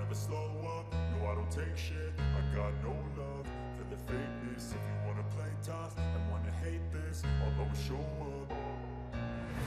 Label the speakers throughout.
Speaker 1: never slow up, no I don't take shit. I got no love for the fakeness. If you wanna play tough and wanna hate this, I'll always show up.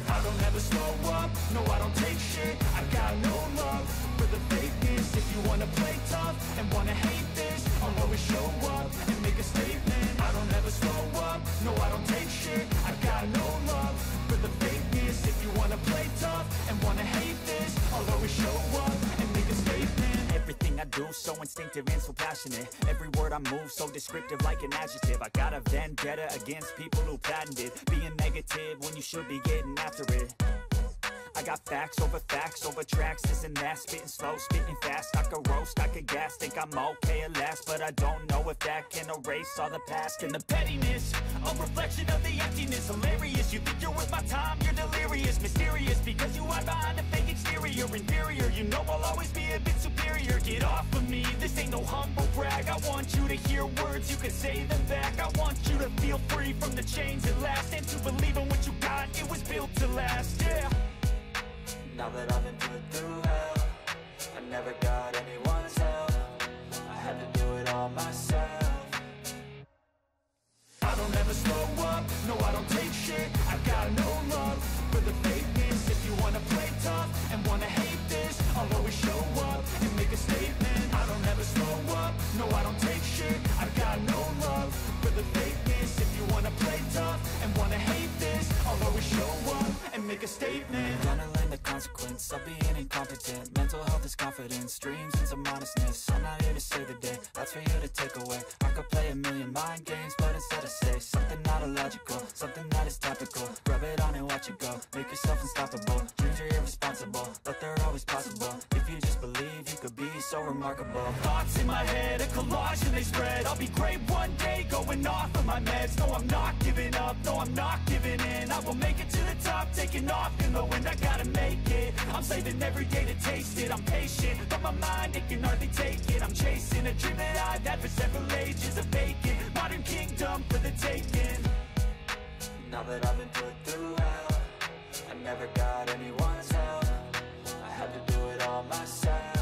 Speaker 1: I don't ever slow up, no I don't take shit. I got no love for the fakeness. If you wanna play tough and wanna hate this, I'll always show up and make a statement. I don't ever slow up, no I don't take shit. I got no love for the fakeness. If you wanna play tough and wanna hate this, I'll always show up and make a statement.
Speaker 2: Everything I do so instinctive and so passionate. Every word I move so descriptive like an adjective. I got a vendetta against people who patented being negative when you should be getting after it. I got facts over tracks, this and that. Spitting slow, spitting fast. I could roast, I could gas. Think I'm okay at last, but I don't know if that can erase all the past. And the pettiness, a reflection of the emptiness. Hilarious, you think you're worth my time, you're delirious. Mysterious, because you hide behind a fake exterior. Inferior, you know I'll always be a bit superior. Get off of me, this ain't no humble brag. I want you to hear words, you can say them back. I want you to feel free from the chains at last, and to believe in what you got, it was built to last, yeah.
Speaker 3: Now that I've been put through hell, I never got anyone's help. I had to do it all myself.
Speaker 1: I don't ever slow up, no I don't take shit. I got no love for the fakeness. If you wanna play tough and wanna hate this, I'll always show up and make a statement. I don't ever slow up, no I don't take shit. I got no love for the fakeness. If you wanna play tough and wanna hate this, I'll always show up and make a statement.
Speaker 3: Gonna learn the consequence of being incompetent. Mental health is confidence, dreams and some honestness. I'm not here to save the day, that's for you to take away. I could play a million mind games, but instead I say something not illogical, something that is topical. Rub it on and watch it go, make yourself unstoppable. Dreams are irresponsible, but they're always possible. If you just believe, you could be so remarkable.
Speaker 2: Thoughts in my head, a collage and they spread. I'll be great one day, going off of my meds. No, I'm not giving up, no, I'm not giving in. I will make it to the top, taking off in the wind. I gotta make it, I'm saving every day to taste it. I'm patient, but my mind, it can hardly take it. I'm chasing a dream that I've had for several ages. A vacant, modern kingdom for the taking.
Speaker 3: Now that I've been put through hell, I never got anyone's help. I had to do it all myself.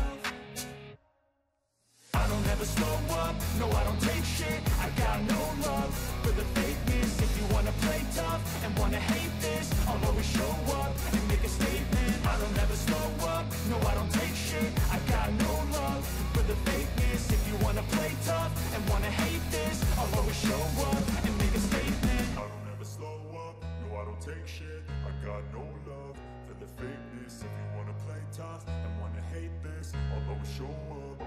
Speaker 1: I don't ever slow up, no I don't take shit. I got no love for the fakeness. If you wanna play tough and wanna hate this, I'll always show up and make a statement. I don't ever slow up, no I don't take shit. I got no love for the fakeness. If you wanna play tough and wanna hate this, I'll always show up and make a statement. I don't ever slow up, no I don't take shit. I got no love for the fakeness. If you wanna play tough and wanna hate this, I'll always show up.